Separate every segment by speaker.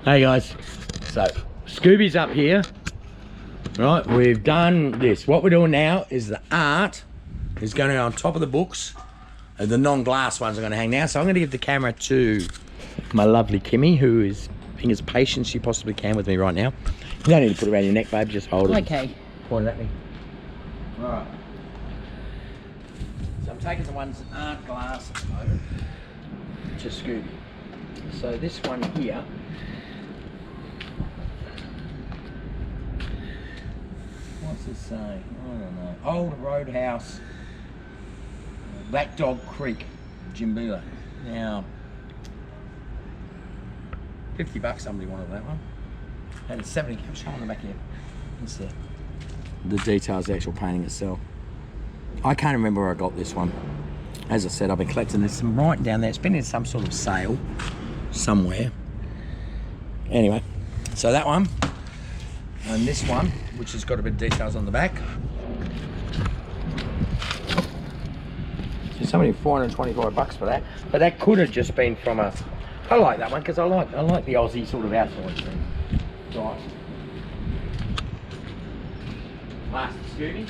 Speaker 1: Hey guys, so Scooby's up here, right? We've done this. What we're doing now is the art is going to go on top of the books, and the non-glass ones are going to hang now. So I'm going to give the camera to my lovely Kimmy, who is being as patient as she possibly can with me right now. You don't need to put it around your neck, babe. Just hold it.
Speaker 2: Okay.
Speaker 1: Point it at me. All right. So I'm taking the ones that aren't glass at the moment to Scooby. So this one here. What's it say? I don't know. Old Roadhouse, Black Dog Creek, Jimbula. Now, $50 somebody wanted that one. And it's 70. Show on the back here. That's the details, the actual painting itself. I can't remember where I got this one. As I said, I've been collecting this. Some writing down there. It's been in some sort of sale somewhere. Anyway, so that one. And this one, which has got a bit of details on the back. So somebody $425 for that. But that could have just been from a... I like that one because I like the Aussie sort of outside thing. Right. Last Scooby.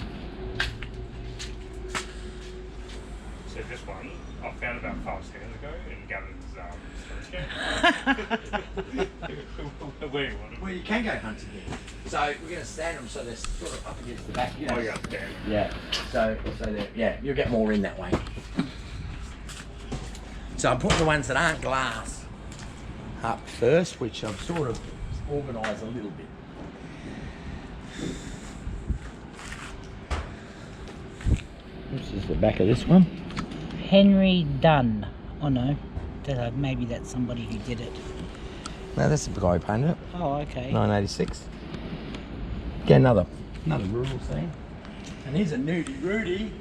Speaker 3: So this one I found about 5 seconds ago in Gavin's storage. Where you want it?
Speaker 1: Well, you can go hunting here. So we're going to stand them so they're sort of up against the back. You know?
Speaker 3: Oh yeah, damn.
Speaker 1: Yeah. So yeah, you'll get more in that way. So I'm putting the ones that aren't glass up first, which I've sort of organised a little bit. This is the back of this one.
Speaker 2: Henry Dunn. Oh no, maybe that's somebody who did it.
Speaker 1: No, that's the guy who painted it.
Speaker 2: Oh, okay.
Speaker 1: 1986. Get another rural scene. And here's a nudie Rudy.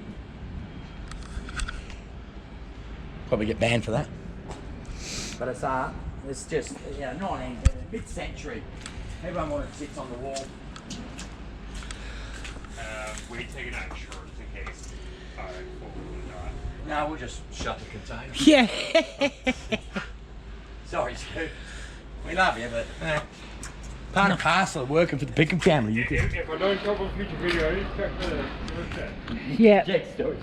Speaker 1: Probably get banned for that. But it's art. It's just, you know, mid-century. Everyone wanted tits on the wall.
Speaker 3: We're taking out insurance in case I fall and die.
Speaker 1: No, we'll just shut the container.
Speaker 2: Yeah.
Speaker 1: Sorry, Scoop. We love you, but part and parcel of working for the Pickham family. You can
Speaker 3: If I don't drop on future videos, check the chat.
Speaker 2: Yeah.
Speaker 1: check storage.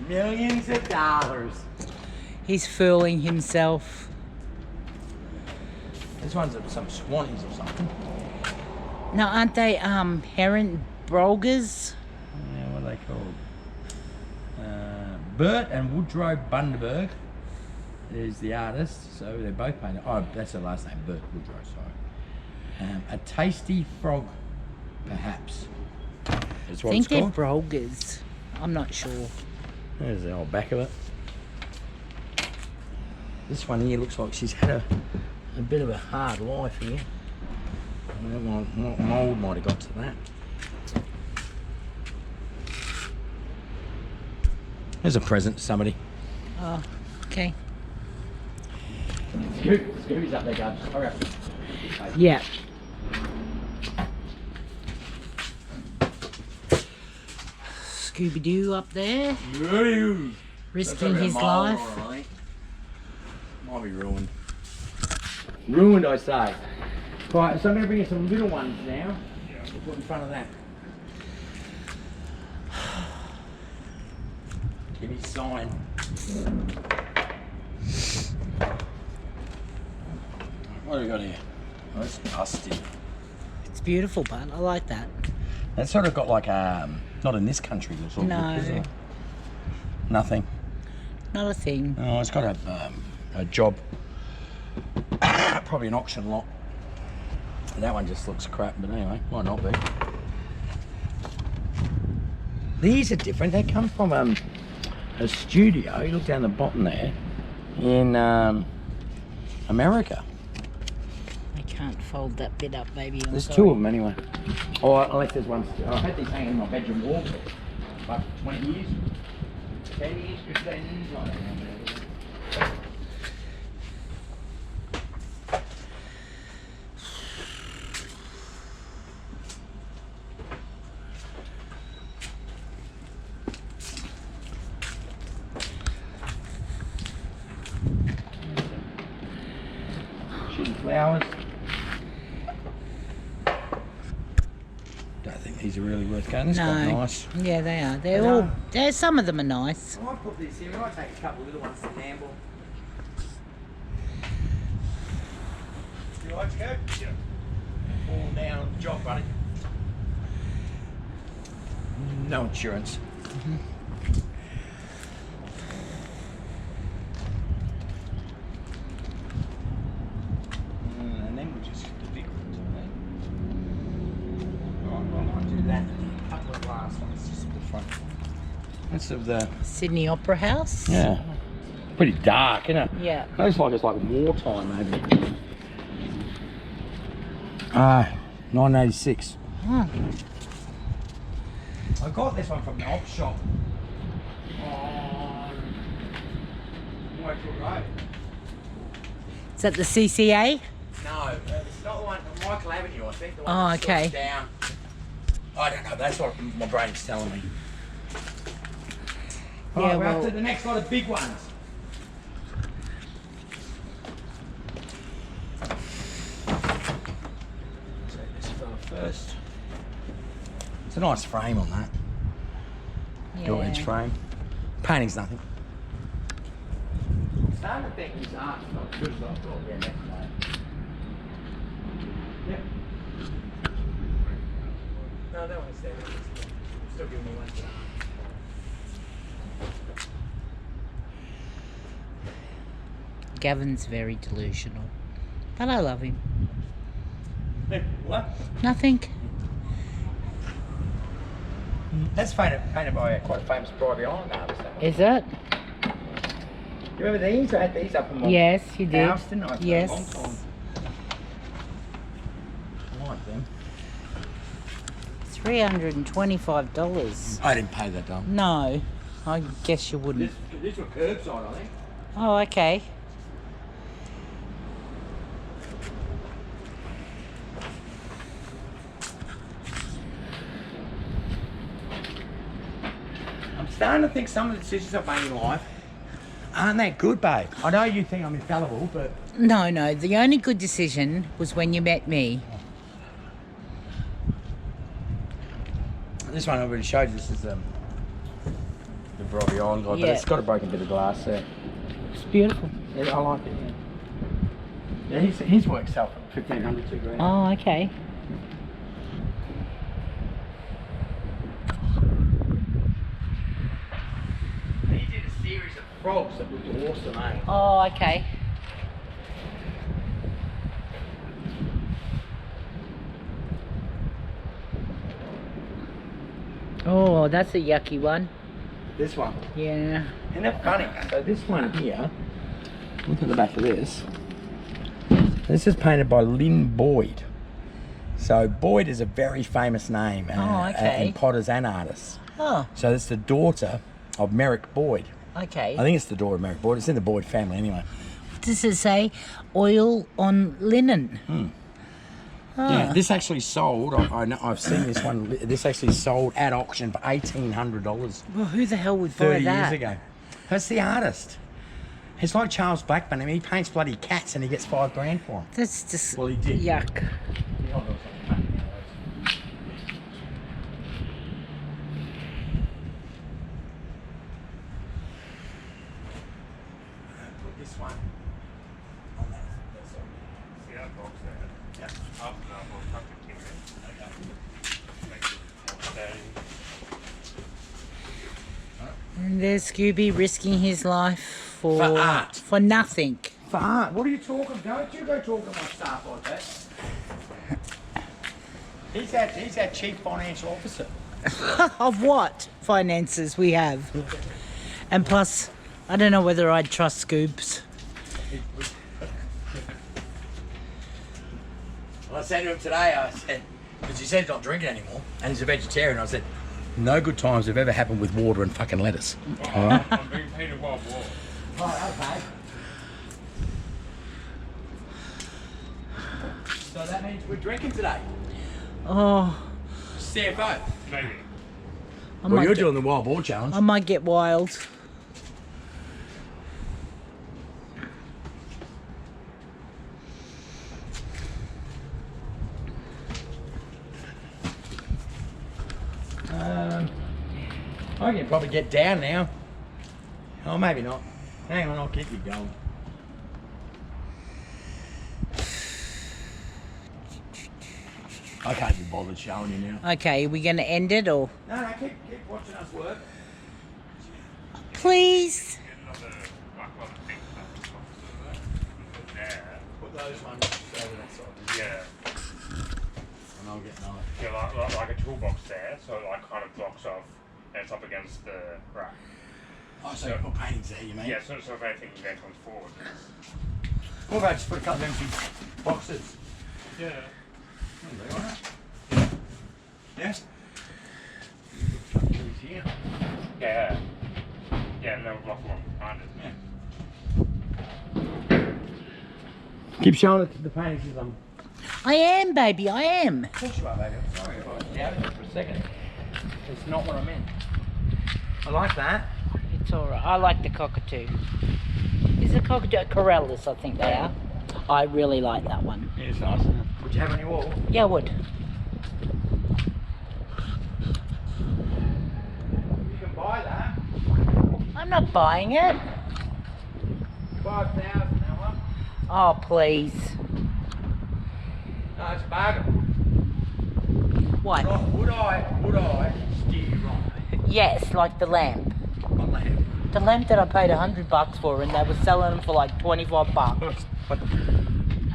Speaker 1: Millions of dollars.
Speaker 2: He's fooling himself.
Speaker 1: This one's some Swannies or something.
Speaker 2: Now, aren't they Heron Brogers?
Speaker 1: Yeah, what are they called? Bert and Woodrow Bundaberg is the artist, so they're both painted. Oh, that's their last name, Bert Woodrow, sorry. A tasty frog, perhaps. That's
Speaker 2: I
Speaker 1: what
Speaker 2: think
Speaker 1: it's
Speaker 2: they're
Speaker 1: called.
Speaker 2: Brogers. I'm not sure.
Speaker 1: There's the old back of it. This one here looks like she's had a bit of a hard life here. I don't know what mould might have got to that. There's a present to somebody.
Speaker 2: Oh, okay.
Speaker 1: Scooby's up there, guys. Hurry up.
Speaker 2: Yeah. Scooby-Doo up there, risking his life.
Speaker 1: Might be ruined. Ruined, I say. Right, so I'm going to bring you some little ones now. We'll put in front of that. Give me a sign. What do we got here? Oh, it's dusty.
Speaker 2: It's beautiful, but I like that.
Speaker 1: That's sort of got like not in this country sort of
Speaker 2: No.
Speaker 1: look, is it? Nothing.
Speaker 2: Not a thing.
Speaker 1: Oh, it's got a job. Probably an auction lot. That one just looks crap, but anyway, might not be. These are different. They come from a studio. You look down the bottom there in America.
Speaker 2: I can't fold that bit up, baby. I'm
Speaker 1: There's
Speaker 2: sorry.
Speaker 1: two of them anyway. Oh, unless there's one. I had these hanging in my bedroom wall for like 20 years, 10 years, 15 years. I don't remember. flowers. Don't think these are really worth going. This is quite nice.
Speaker 2: Yeah, they are. They're all. Some of them are nice.
Speaker 1: I might put these in. I might take a couple of little ones to Nambour. You like to go? Yeah. Fall down on the job, buddy. No insurance. And then we'll just the big ones, I think. Well, I might do that. A couple of last ones just at the front. That's of the
Speaker 2: Sydney Opera House.
Speaker 1: yeah. Pretty dark, isn't it?
Speaker 2: Yeah.
Speaker 1: Looks like it's like wartime, maybe. 1986.
Speaker 2: Oh.
Speaker 1: I got this one from the op shop on Whitefoot Road.
Speaker 2: Is that the CCA?
Speaker 1: No, it's not the one on Michael Avenue, I think. The one
Speaker 2: Oh,
Speaker 1: that's
Speaker 2: okay.
Speaker 1: sort of down. I don't know, that's what my brain's telling me.
Speaker 2: Yeah,
Speaker 1: Alright, we're up
Speaker 2: well-
Speaker 1: to the next lot of big ones. Take this fella first. It's a nice frame on that. Dual edge frame. Painting's nothing. I'm starting to think his art's not good as I've got there next time. Yep. No, that one's there. Still giving me one for that.
Speaker 2: Gavin's very delusional, but I love him.
Speaker 1: Hey, what?
Speaker 2: Nothing.
Speaker 1: That's painted by quite a famous private island artist.
Speaker 2: Is it?
Speaker 1: You remember these? I had these up in my
Speaker 2: Yes, you did.
Speaker 1: house, didn't I? For
Speaker 2: Yes.
Speaker 1: a long time. I like them.
Speaker 2: $325.
Speaker 1: I didn't pay that, though.
Speaker 2: No, I guess you wouldn't.
Speaker 1: These were curbside, I think.
Speaker 2: Oh, okay.
Speaker 1: I'm starting to think some of the decisions I've made in life aren't that good, babe. I know you think I'm infallible, but
Speaker 2: No, no. The only good decision was when you met me.
Speaker 1: this one I already showed you. This is the Brobby Island guy, but
Speaker 2: Yeah.
Speaker 1: it's got a broken bit of glass there.
Speaker 2: It's beautiful.
Speaker 1: Yeah, I like it. Yeah, his work's sell for $1,500, $2,000.
Speaker 2: Oh, okay.
Speaker 1: He did a series of frogs that looked awesome, eh?
Speaker 2: Oh, okay. Oh, that's a yucky one.
Speaker 1: This one.
Speaker 2: Yeah.
Speaker 1: Isn't that funny? So this one here, look at the back of this. This is painted by Lynn Boyd. So Boyd is a very famous name
Speaker 2: okay.
Speaker 1: in potters and artists.
Speaker 2: Oh,
Speaker 1: So it's the daughter of Merrick Boyd.
Speaker 2: okay.
Speaker 1: I think it's the daughter of Merrick Boyd. It's in the Boyd family anyway.
Speaker 2: Does it say oil on linen? Oh.
Speaker 1: Yeah, this actually sold. I know, I've seen this one. This actually sold at auction for $1,800
Speaker 2: Well, who the hell would
Speaker 1: 30
Speaker 2: buy that?
Speaker 1: years ago. That's the artist. It's like Charles Blackburn. I mean, he paints bloody cats and he gets $5,000 for them.
Speaker 2: That's just
Speaker 1: Well, he did.
Speaker 2: yuck.
Speaker 1: Put this one on that.
Speaker 3: See that box there?
Speaker 1: Yeah.
Speaker 3: Up, no, we'll tuck the tin in. Make it steady.
Speaker 2: And there's Scooby risking his life for
Speaker 1: art.
Speaker 2: for nothing.
Speaker 1: For art, what are you talking? Don't you go talking about stuff like that. He's our chief financial officer.
Speaker 2: Of what finances we have. And plus, I don't know whether I'd trust Scoops.
Speaker 1: Well, I said to him today, because he said he's not drinking anymore, and he's a vegetarian, I said, no good times have ever happened with water and fucking lettuce. All right?
Speaker 3: I'm being paid a wild war.
Speaker 1: Oh, okay. So that means we're drinking today.
Speaker 2: Oh,
Speaker 1: CFO.
Speaker 3: Maybe.
Speaker 2: I
Speaker 1: Well,
Speaker 2: might
Speaker 1: you're
Speaker 2: get,
Speaker 1: doing the wild boar challenge.
Speaker 2: I might get wild.
Speaker 1: I can probably get down now. Oh, maybe not. Hang on, I'll keep you going. I can't be bothered showing you now.
Speaker 2: Okay, are we going to end it or?
Speaker 1: No, keep watching us work.
Speaker 2: Please.
Speaker 1: Put those ones over that side.
Speaker 3: Yeah.
Speaker 1: And I'll get another.
Speaker 3: Yeah, like a toolbox there, so it like kind of blocks off and it's up against the rack.
Speaker 1: Oh, so you put paintings there, you mean?
Speaker 3: Yeah, so if anything then comes forward.
Speaker 1: What about just put a couple of empty boxes?
Speaker 3: Yeah.
Speaker 1: Yes? Here.
Speaker 3: Yeah. Yeah, and then we'll block one behind it.
Speaker 1: Yeah. Keep showing it to the paintings.
Speaker 2: I am, baby, I am.
Speaker 1: Of course you are, baby. I'm sorry if I doubted it for a second. It's not what I meant. I like that.
Speaker 2: It's alright. I like the cockatoo. Is the cockatoo Corellis, I think they are. I really like that one.
Speaker 1: Yeah, it's nice, isn't it? Would you have on your wall?
Speaker 2: Yeah, I would.
Speaker 1: You can buy that.
Speaker 2: I'm not buying it.
Speaker 1: 5,000 that one.
Speaker 2: Oh, please.
Speaker 1: No, it's a bargain.
Speaker 2: What?
Speaker 1: Would I steer you right?
Speaker 2: Yes, like the lamp.
Speaker 1: What lamp?
Speaker 2: The lamp that I paid $100 for, and they were selling them for like $25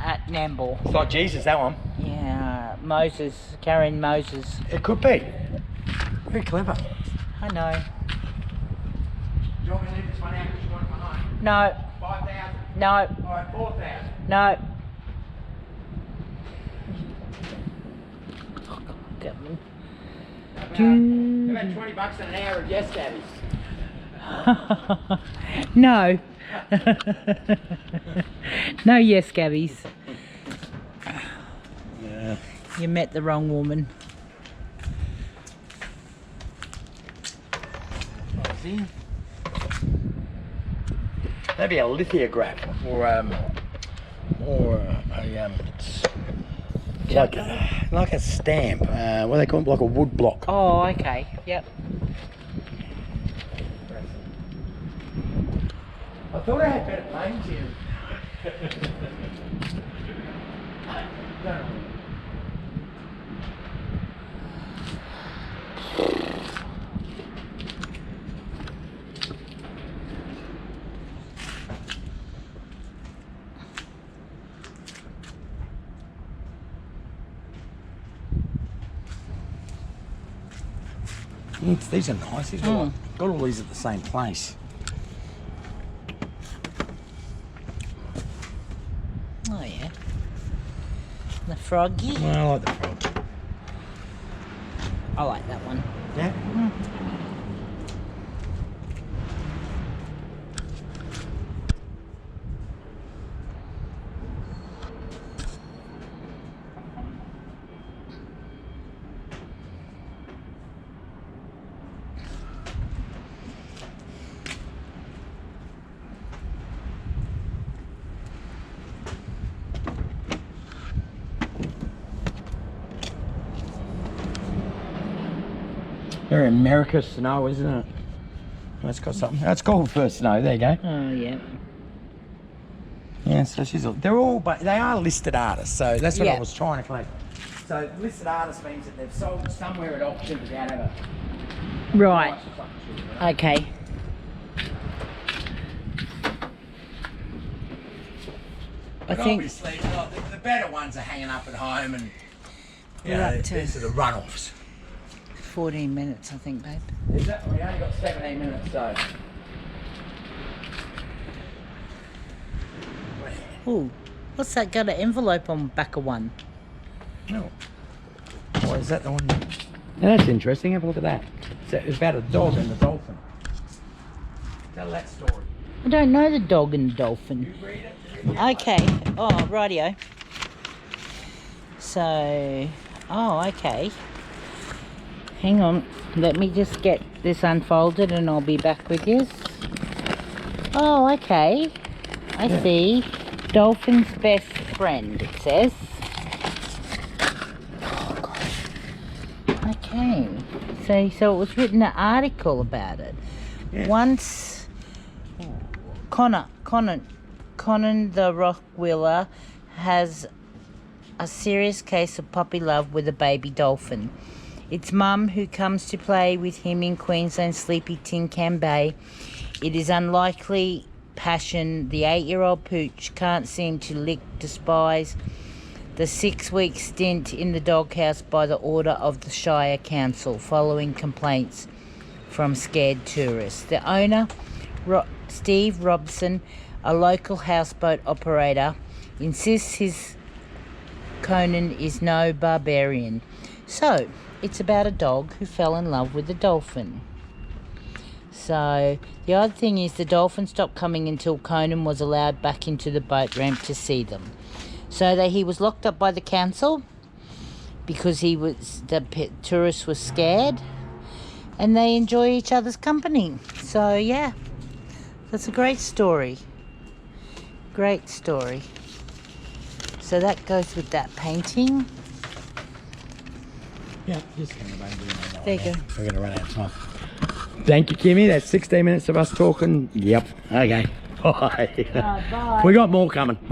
Speaker 2: at Nambour.
Speaker 1: It's like Jesus, that one.
Speaker 2: Yeah, Moses, carrying Moses.
Speaker 1: It could be. Very clever.
Speaker 2: I know.
Speaker 1: Do you want me to leave this one out because you want it behind?
Speaker 2: No,
Speaker 1: 5,000.
Speaker 2: no,
Speaker 1: Alright, 4,000.
Speaker 2: no. Oh, God, get me.
Speaker 1: About $20 an hour of yes, Gabby.
Speaker 2: No. No, yes, Gabby's.
Speaker 1: Yeah.
Speaker 2: You met the wrong woman.
Speaker 1: See? Maybe a lithograph or a like a stamp. What do they call it? Like a wood block.
Speaker 2: Oh, okay. Yep.
Speaker 1: I thought I had better paint here. These are nice. These are got all these at the same place.
Speaker 2: Oh, yeah. The froggy.
Speaker 1: Well, I like the frog.
Speaker 2: I like that one.
Speaker 1: Yeah. Very America snow, isn't it? That's got something. That's called first snow. There you go.
Speaker 2: Oh, yeah.
Speaker 1: Yeah, so they're all, but they are listed artists. So that's what I
Speaker 2: Yeah.
Speaker 1: was trying to claim. So listed artists means that they've sold somewhere at auction without ever.
Speaker 2: Right. Okay. I
Speaker 1: But
Speaker 2: think
Speaker 1: obviously, the better ones are hanging up at home, and
Speaker 2: We're up to-
Speaker 1: these are the runoffs.
Speaker 2: 14 minutes, I think, babe.
Speaker 1: Is that? We only got 17 minutes, so.
Speaker 2: Ooh, what's that got an envelope on the back of one?
Speaker 1: No. Oh, is that the one? Now that's interesting. Have a look at that. It's about a dog and a dolphin. Tell that story.
Speaker 2: I don't know the dog and the dolphin.
Speaker 1: You read it?
Speaker 2: Okay. Oh, rightio. So, oh, okay. Hang on. Let me just get this unfolded and I'll be back with you. Oh, okay. I see. Dolphin's best friend, it says. Oh, God. Okay. See, so it was written an article about it.
Speaker 1: Yeah.
Speaker 2: Once Conan the Rottweiler has a serious case of puppy love with a baby dolphin. Its mum, who comes to play with him in Queensland's sleepy Tin Can Bay, it is unlikely passion. The 8-year-old pooch can't seem to lick despise the 6-week stint in the doghouse by the order of the Shire Council following complaints from scared tourists. The owner, Steve Robson, a local houseboat operator, insists his Conan is no barbarian. So, it's about a dog who fell in love with a dolphin. So, the odd thing is the dolphin stopped coming until Conan was allowed back into the boat ramp to see them. So he was locked up by the council because the tourists were scared, and they enjoy each other's company. So yeah, that's a great story. Great story. So that goes with that painting.
Speaker 1: Yeah, just hang about and do that.
Speaker 2: There you go.
Speaker 1: We're going to run out of time. Thank you, Kimmy. That's 16 minutes of us talking. Yep. Okay. Bye.
Speaker 2: Bye.
Speaker 1: We got more coming.